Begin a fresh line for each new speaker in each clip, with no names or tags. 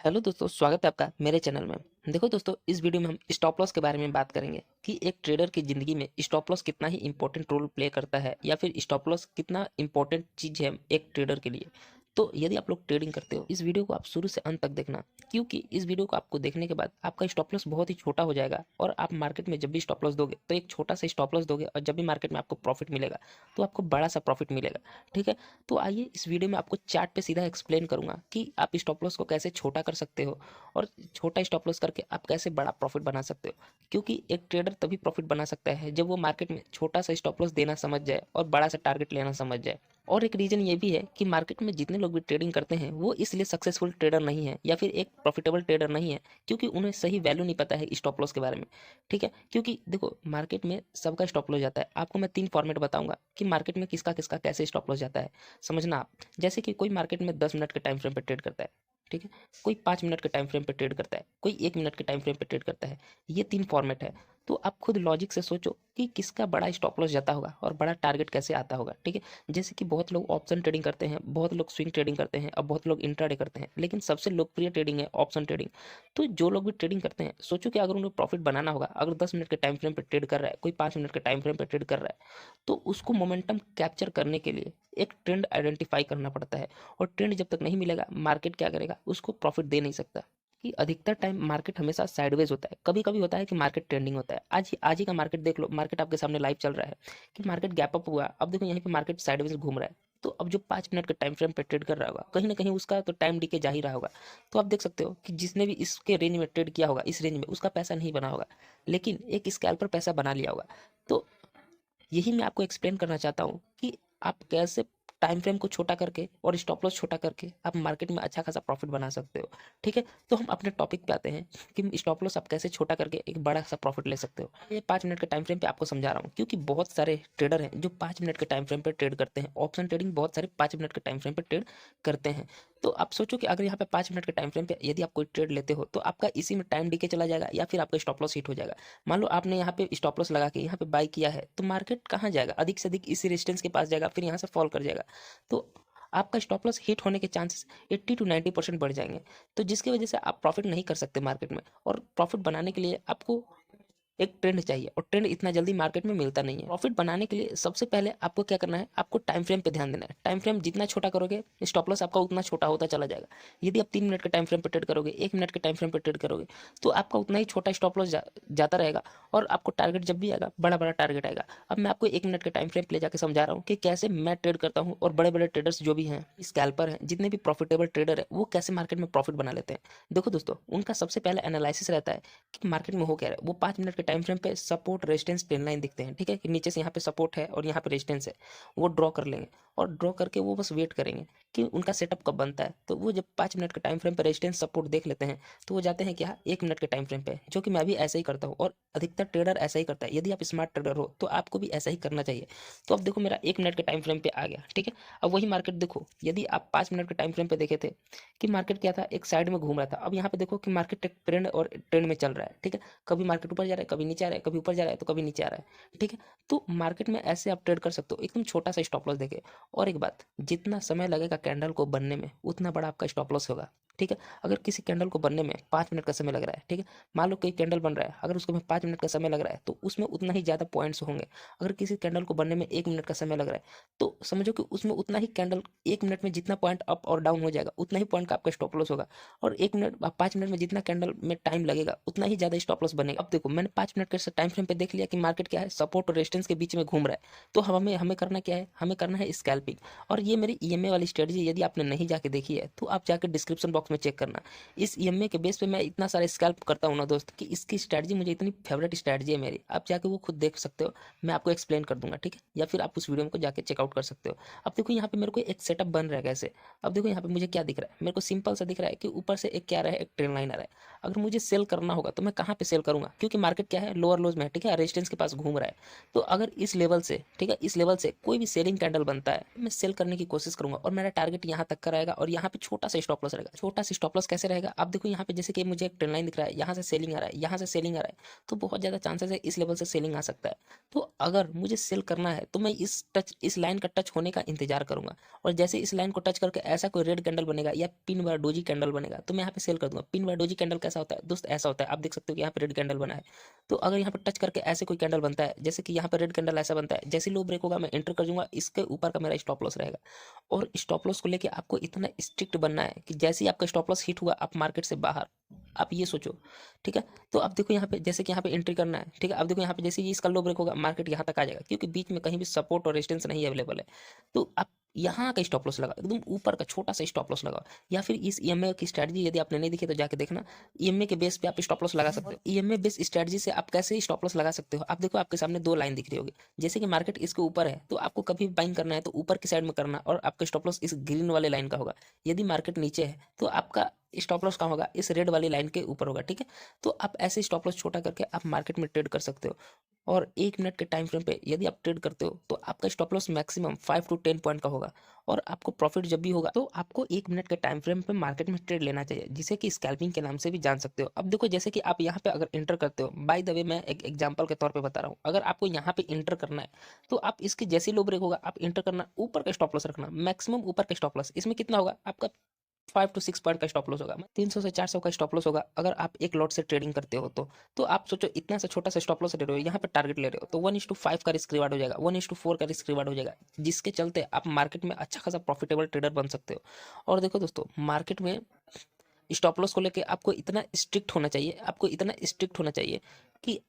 Hello दोस्तों, स्वागत है आपका मेरे चैनल में। देखो दोस्तों, इस वीडियो में हम स्टॉप लॉस के बारे में बात करेंगे कि एक ट्रेडर की ज़िंदगी में स्टॉप लॉस कितना ही इंपॉर्टेंट रोल प्ले करता है या फिर स्टॉप लॉस कितना इंपॉर्टेंट चीज़ है एक ट्रेडर के लिए। तो यदि आप लोग ट्रेडिंग करते हो, इस वीडियो को आप शुरू से अंत तक देखना, क्योंकि इस वीडियो को आपको देखने के बाद आपका स्टॉप लॉस बहुत ही छोटा हो जाएगा और आप मार्केट में जब भी स्टॉप लॉस दोगे तो एक छोटा सा स्टॉप लॉस दोगे और जब भी मार्केट में आपको प्रॉफिट मिलेगा तो आपको बड़ा सा प्रॉफिट मिलेगा। ठीक है, तो आइए इस वीडियो में आपको चार्ट पे सीधा एक्सप्लेन करूंगा कि आप स्टॉप लॉस को कैसे छोटा कर सकते हो और छोटा स्टॉप लॉस करके आप कैसे बड़ा प्रॉफिट बना सकते हो। क्योंकि एक ट्रेडर तभी प्रॉफिट बना सकता है जब वो मार्केट में छोटा सा स्टॉप लॉस देना समझ जाए और बड़ा सा टारगेट लेना समझ जाए। और एक रीजन ये भी है कि मार्केट में जितने लोग भी ट्रेडिंग करते हैं वो इसलिए सक्सेसफुल ट्रेडर नहीं है या फिर एक प्रॉफिटेबल ट्रेडर नहीं है क्योंकि उन्हें सही वैल्यू नहीं पता है स्टॉप लॉस के बारे में। ठीक है, क्योंकि देखो मार्केट में सबका स्टॉप लॉस जाता है। आपको मैं 3 फॉर्मेट बताऊंगा कि मार्केट में किसका किसका कैसे स्टॉप लॉस जाता है, समझना आप। जैसे कि कोई मार्केट में 10 मिनट के टाइम फ्रेम पे ट्रेड करता है, ठीक है, कोई 5 मिनट के टाइम फ्रेम पे ट्रेड करता है, कोई 1 मिनट के टाइम फ्रेम पे ट्रेड करता है। ये 3 फॉर्मेट है। तो आप खुद लॉजिक से सोचो कि किसका बड़ा स्टॉप लॉस जाता होगा और बड़ा टारगेट कैसे आता होगा। ठीक है, जैसे कि बहुत लोग ऑप्शन ट्रेडिंग करते हैं, बहुत लोग स्विंग ट्रेडिंग करते हैं और बहुत लोग इंट्राडे करते हैं, लेकिन सबसे लोकप्रिय ट्रेडिंग है ऑप्शन ट्रेडिंग। तो जो लोग भी ट्रेडिंग करते हैं, सोचो कि अगर उन्हें प्रॉफिट बनाना होगा, अगर 10 मिनट के टाइम फ्रेम पे ट्रेड कर रहा है, कोई 5 मिनट के टाइम फ्रेम पे ट्रेड कर रहा है, तो उसको मोमेंटम कैप्चर करने के लिए एक ट्रेंड आइडेंटिफाई करना पड़ता है। और ट्रेंड जब तक नहीं मिलेगा मार्केट क्या करेगा, उसको प्रॉफिट दे नहीं सकता। कि अधिकतर टाइम मार्केट हमेशा साइडवेज होता है, कभी कभी होता है कि मार्केट ट्रेंडिंग होता है। आज ही का मार्केट देख लो, मार्केट आपके सामने लाइव चल रहा है कि मार्केट गैप अप हुआ, अब देखो यहीं पे मार्केट साइडवेज घूम रहा है। तो अब जो 5 मिनट के टाइम फ्रेम पे ट्रेड कर रहा होगा, कहीं ना कहीं उसका तो टाइम डीके जा ही रहा होगा। तो आप देख सकते हो कि जिसने भी इसके रेंज में ट्रेड किया होगा, इस रेंज में उसका पैसा नहीं बना होगा, लेकिन एक स्कैल्पर पैसा बना लिया होगा। तो यही मैं आपको एक्सप्लेन करना चाहता हूँ कि आप कैसे टाइम फ्रेम को छोटा करके और स्टॉप लॉस छोटा करके आप मार्केट में अच्छा खासा प्रॉफिट बना सकते हो। ठीक है, तो हम अपने टॉपिक पे आते हैं कि स्टॉप लॉस आप कैसे छोटा करके एक बड़ा सा प्रॉफिट ले सकते हो। ये 5 मिनट के टाइम फ्रेम पे आपको समझा रहा हूँ क्योंकि बहुत सारे ट्रेडर हैं जो 5 मिनट के टाइम फ्रेम पे ट्रेड करते हैं। ऑप्शन ट्रेडिंग बहुत सारे 5 मिनट के टाइम फ्रेम पे ट्रेड करते हैं। तो आप सोचो कि अगर यहाँ पे 5 मिनट के टाइम फ्रेम पे यदि आप कोई ट्रेड लेते हो तो आपका इसी में टाइम डीके चला जाएगा या फिर आपका स्टॉप लॉस हिट हो जाएगा। मान लो आपने यहाँ पे स्टॉप लॉस लगा के यहाँ पे बाई किया है, तो मार्केट कहाँ जाएगा, अधिक से अधिक इसी रेजिस्टेंस के पास जाएगा, फिर यहाँ से फॉल कर जाएगा। तो आपका स्टॉप लॉस हिट होने के चांसेस 80 to 90% बढ़ जाएंगे। तो जिसकी वजह से आप प्रॉफिट नहीं कर सकते मार्केट में। और प्रॉफिट बनाने के लिए आपको एक ट्रेंड चाहिए और ट्रेंड इतना जल्दी मार्केट में मिलता नहीं है। प्रॉफिट बनाने के लिए सबसे पहले आपको क्या करना है, आपको टाइम फ्रेम पे ध्यान देना है। टाइम फ्रेम जितना छोटा करोगे स्टॉप लॉस आपका उतना छोटा होता चला जाएगा। यदि आप 3 मिनट के टाइम फ्रेम पे ट्रेड करोगे, 1 मिनट के टाइम फ्रेम पे ट्रेड करोगे, तो आपका उतना ही छोटा स्टॉप लॉस जाता रहेगा और आपको टारगेट जब भी आएगा बड़ा बड़ा टारगेट आएगा। अब मैं आपको 1 मिनट के टाइम फ्रेम पे ले जाकर समझा रहा हूँ कि कैसे मैं ट्रेड करता हूँ और बड़े बड़े ट्रेडर्स जो भी हैं, स्कैल्पर हैं, जितने भी प्रॉफिटेबल ट्रेडर है, वो कैसे मार्केट में प्रॉफिट बना लेते हैं। देखो दोस्तों, उनका सबसे पहले एनालिसिस रहता है कि मार्केट में हो क्या रहा है। वो 5 मिनट के टाइम फ्रेम पे सपोर्ट रेजिस्टेंस ट्रेंड लाइन दिखते हैं, ठीक है, कि नीचे से यहाँ पे सपोर्ट है और यहाँ पे रेजिस्टेंस है। वो ड्रॉ कर लेंगे और ड्रॉ करके वो बस वेट करेंगे कि उनका सेटअप कब बनता है। तो वो जब 5 मिनट के टाइम फ्रेम पे रेजिस्टेंस सपोर्ट देख लेते हैं तो वो जाते हैं क्या, 1 मिनट के टाइम फ्रेम पे, जो कि मैं भी ऐसा ही करता हूँ और अधिकतर ट्रेडर ऐसा ही करता है। यदि आप स्मार्ट ट्रेडर हो तो आपको भी ऐसा ही करना चाहिए। तो अब देखो मेरा 1 मिनट के टाइम फ्रेम पे आ गया, ठीक है। अब वही मार्केट देखो, यदि आप 5 मिनट के टाइम फ्रेम पे देखे थे कि मार्केट क्या था, एक साइड में घूम रहा था। अब यहाँ पे देखो कि मार्केट एक ट्रेंड और ट्रेंड में चल रहा है, ठीक है। कभी मार्केट ऊपर जा रहा है, कभी नीचे आ रहा है, कभी ऊपर जा रहा है तो कभी नीचे आ रहा है, ठीक है। तो मार्केट में ऐसे आप ट्रेड कर सकते हो एकदम छोटा सा स्टॉप लॉस देके। और एक बात, जितना समय लगेगा कैंडल को बनने में उतना बड़ा आपका स्टॉप लॉस होगा, ठीक है। अगर किसी कैंडल को बनने में 5 मिनट का समय लग रहा है, ठीक है, मान लो कोई कैंडल बन रहा है, अगर उसको में 5 मिनट का समय लग रहा है तो उसमें उतना ही ज्यादा पॉइंट्स होंगे। अगर किसी कैंडल को बनने में 1 मिनट का समय लग रहा है तो समझो कि उसमें उतना ही कैंडल 1 मिनट में जितना पॉइंट अप और डाउन हो जाएगा उतना ही पॉइंट का आपका स्टॉप लॉस होगा। और 1 मिनट 5 मिनट में जितना कैंडल में टाइम लगेगा उतना ही ज्यादा स्टॉप लॉस बनेगा। अब देखो मैंने 5 मिनट के टाइम फ्रेम पे देख लिया कि मार्केट क्या है, सपोर्ट और रेजिस्टेंस के बीच में घूम रहा है। तो हमें हमें करना क्या है, हमें करना है स्कैल्पिंग। और ये मेरी ईएमए वाली स्ट्रेटजी यदि आपने नहीं जाके देखी है तो आप जाकर डिस्क्रिप्शन बॉक्स में चेक करना। इस ईएमए के बेस पे मैं इतना सारा स्कैल्प करता हूँ ना दोस्त, कि इसकी स्ट्रेटजी मुझे इतनी फेवरेट स्ट्रेटजी है मेरी। आप जाके वो खुद देख सकते हो, मैं आपको एक्सप्लेन कर दूंगा, ठीक है, या फिर आप उस वीडियो को जाके चेकआउट कर सकते हो। अब देखो यहाँ पे मेरे को एक सेटअप बन रहा है कैसे। अब देखो यहाँ पे मुझे क्या दिख रहा है, मेरे को सिंपल सा दिख रहा है कि ऊपर से एक क्या आ रहा है, एक ट्रेन लाइन आ रहा है। अगर मुझे सेल करना होगा तो मैं कहाँ पे सेल करूंगा, क्योंकि मार्केट क्या है, लोअर लोज में है, ठीक है, रेजिस्टेंस के पास घूम रहा है। तो अगर इस लेवल से, ठीक है, इस लेवल से कोई भी सेलिंग कैंडल बनता है, मैं सेल करने की कोशिश करूंगा और मेरा टारगेट यहाँ तक का रहेगा और यहाँ पे छोटा सा स्टॉप लॉस रहेगा। छोटा सा स्टॉप लॉस कैसे रहेगा, आप देखो यहाँ पे जैसे कि मुझे एक ट्रेंड लाइन दिख रहा है, यहाँ से सेलिंग आ रहा है, यहाँ से सेलिंग आ रहा है, तो बहुत ज़्यादा चांसेस है इस लेवल से सेलिंग आ सकता है। तो अगर मुझे सेल करना है तो मैं इस लाइन का टच होने का इंतजार करूंगा, और जैसे इस लाइन को टच करके ऐसा कोई रेड कैंडल बनेगा या पिन वाला डोजी कैंडल बनेगा तो मैं यहाँ पे सेल कर दूंगा। पिन वाला डोजी कैंडल कैसा होता है दोस्त, ऐसा होता है, आप देख सकते हो कि यहाँ पे रेड कैंडल बना है, तो अगर यहाँ पे टच करके ऐसे कोई कैंडल बनता है, जैसे कि यहाँ पे रेड कैंडल ऐसा बनता है, जैसे लो ब्रेक होगा मैं एंटर कर दूंगा, इसके ऊपर का मेरा स्टॉप लॉस रहेगा। और स्टॉप लॉस को लेके आपको इतना स्ट्रिक्ट बनना है कि जैसे ही आपका स्टॉप लॉस हिट हुआ आप मार्केट से बाहर, आप ये सोचो, ठीक है। तो अब देखो यहाँ पे जैसे कि यहाँ पे एंट्री करना है, ठीक है। अब देखो यहाँ पे जैसे ही इसका लो ब्रेक होगा मार्केट यहाँ तक आ जाएगा, क्योंकि बीच में कहीं भी सपोर्ट और रेजिस्टेंस नहीं अवेलेबल है। तो आप यहाँ का स्टॉप लॉस लगाओ, एकदम ऊपर का छोटा सा स्टॉप लॉस लगाओ, या फिर इस ईएमए की स्ट्रेटजी यदि आपने नहीं देखी तो जाके देखना। ईएमए के बेस पे आप स्टॉप लॉस लगा सकते हो। ईएमए बेस स्ट्रेटजी से आप कैसे स्टॉप लॉस लगा सकते हो, आप देखो आपके सामने दो लाइन दिख रही होगी, जैसे कि मार्केट इसके ऊपर है तो आपको कभी बाइंग करना है तो ऊपर की साइड में करना, और आपका स्टॉप लॉस इस ग्रीन वाले लाइन का होगा। यदि मार्केट नीचे है तो आपका स्टॉप लॉस कहाँ होगा, इस रेड वाली लाइन के ऊपर होगा, ठीक है। तो आप ऐसे स्टॉप लॉस छोटा करके आप मार्केट में ट्रेड कर सकते हो। और 1 मिनट के टाइम फ्रेम पे यदि आप ट्रेड करते हो तो आपका stop loss maximum 5 to 10 point का होगा, और आपको प्रॉफिट जब भी होगा तो आपको 1 मिनट के टाइम फ्रेम पे मार्केट में ट्रेड लेना चाहिए, जिसे कि स्कैल्पिंग के नाम से भी जान सकते हो। अब देखो जैसे कि आप यहाँ पे अगर इंटर करते हो, बाय द वे मैं एक एग्जांपल के तौर पे बता रहा हूँ, अगर आपको यहाँ पे इंटर करना है तो आप इसके जैसे लो ब्रेक होगा आप इंटर करना, ऊपर का स्टॉप लॉस रखना, मैक्सिमम ऊपर का स्टॉप लॉस। इसमें कितना होगा आपका 5 to 6 पॉइंट का स्टॉप लॉस होगा, 300 से 400 का स्टॉप लॉस होगा अगर आप एक लॉट से ट्रेडिंग करते हो तो आप सोचो इतना सा छोटा सा स्टॉप लॉस ले रहे हो, यहाँ पे टारगेट ले रहे हो, तो 1:5 का रिस्क रिवार्ड हो जाएगा, 1:4 का रिस्क रिवार्ड हो जाएगा, जिसके चलते आप मार्केट में अच्छा खासा प्रॉफिटेबल ट्रेडर बन सकते हो। और देखो दोस्तों, मार्केट में स्टॉप लॉस को लेके आपको इतना स्ट्रिक्ट होना चाहिए, आपको इतना स्ट्रिक्ट होना चाहिए कि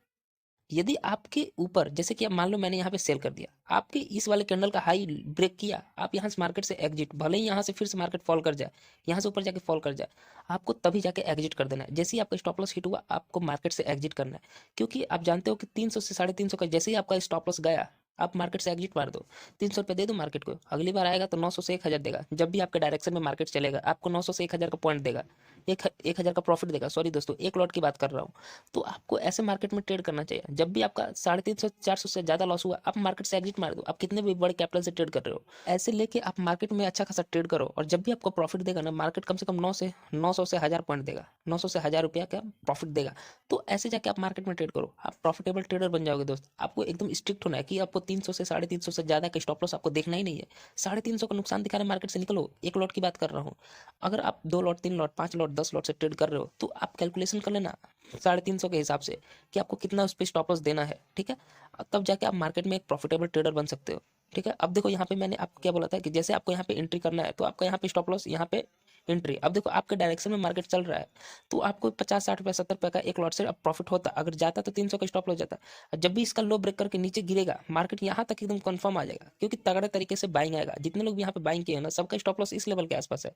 यदि आपके ऊपर, जैसे कि अब मान लो मैंने यहाँ पे सेल कर दिया, आपके इस वाले कैंडल का हाई ब्रेक किया, आप यहाँ से मार्केट से एग्जिट, भले ही यहाँ से फिर से मार्केट फॉल कर जाए, यहाँ से ऊपर जाके फॉल कर जाए, आपको तभी जाके एग्जिट कर देना है। जैसे ही आपका स्टॉप लॉस हिट हुआ आपको मार्केट से एग्जिट करना है, क्योंकि आप जानते हो कि 300 से 350 का जैसे ही आपका स्टॉप लॉस गया आप मार्केट से एग्जिट मार दो, 300 रुपये दे दो मार्केट को, अगली बार आएगा तो 900 से 1000 देगा, जब भी आपके डायरेक्शन में मार्केट चलेगा आपको 900 से 1000 का पॉइंट देगा, 1000 का प्रॉफिट देगा। सॉरी दोस्तों, एक लॉट की बात कर रहा हूँ। तो आपको ऐसे मार्केट में ट्रेड करना चाहिए, जब भी आपका 350 400 से ज्यादा लॉस हुआ आप मार्केट से एग्जिट मार दो, आप कितने भी बड़े कैपिटल से ट्रेड कर रहे हो, ऐसे लेके आप मार्केट में अच्छा खासा ट्रेड करो, और जब भी आपको प्रॉफिट देगा ना, मार्केट कम से कम 900 से 1000 पॉइंट देगा, 900 से 1000 रुपया का प्रॉफिट देगा। तो ऐसे जाके आप मार्केट में ट्रेड करो, आप प्रॉफिटेबल ट्रेडर बन जाओगे दोस्त। आपको एकदम स्ट्रिक्ट होना है कि आपको 300 से 350 से ज्यादा का स्टॉप लॉस आपको देखना ही नहीं है। 350 का नुकसान दिखा रहे मार्केट से निकलो, एक लॉट की बात कर रहा हूँ। अगर आप 2 लॉट 3 लॉट 5 लॉट 10 लॉट से ट्रेड कर रहे हो तो आप कैलकुलेशन कर लेना 350 के हिसाब से कि आपको कितना उस पर स्टॉप लॉस देना है, ठीक है। तब जाके आप मार्केट में एक प्रॉफिटेबल ट्रेडर बन सकते हो, ठीक है। अब देखो यहाँ पे मैंने आपको क्या बोला था कि जैसे आपको यहाँ पे एंट्री करना है तो आपका यहाँ पे स्टॉप लॉस, यहाँ पे एंट्री। अब देखो आपके डायरेक्शन में मार्केट चल रहा है तो आपको 50 60 रुपये 70 रुपये का एक लॉट से अब प्रॉफिट होता, अगर जाता तो 300 का स्टॉप लॉस जाता। और जब भी इसका लो ब्रेक करके नीचे गिरेगा मार्केट यहाँ तक एकदम कंफर्म आ जाएगा, क्योंकि तगड़े तरीके से बाइंग आएगा, जितने लोग भी यहाँ पे बाइंग किए हैं ना सबका स्टॉप लॉस इस लेवल के आसपास है।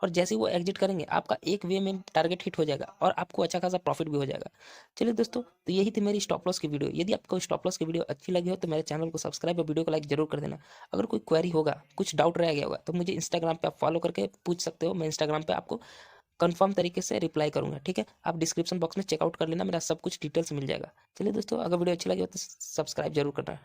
और जैसे ही वो एग्जिट करेंगे आपका एक वे में टारगेट हिट हो जाएगा और आपको अच्छा खासा प्रॉफिट भी हो जाएगा। चलिए दोस्तों, तो यही थी मेरी स्टॉप लॉस की वीडियो। यदि आपको स्टॉप लॉस की वीडियो अच्छी लगी हो तो मेरे चैनल को सब्सक्राइब और वीडियो को लाइक जरूर कर देना। अगर कोई क्वेरी होगा, कुछ डाउट रह गया होगा तो मुझे इंस्टाग्राम पे आप फॉलो करके पूछ सकते हो, मैं इंस्टाग्राम पे आपको कंफर्म तरीके से रिप्लाई करूंगा, ठीक है। आप डिस्क्रिप्शन बॉक्स में चेकआउट कर लेना, मेरा सब कुछ डिटेल्स मिल जाएगा। चलिए दोस्तों, अगर वीडियो अच्छी लगी हो तो सब्सक्राइब जरूर करना।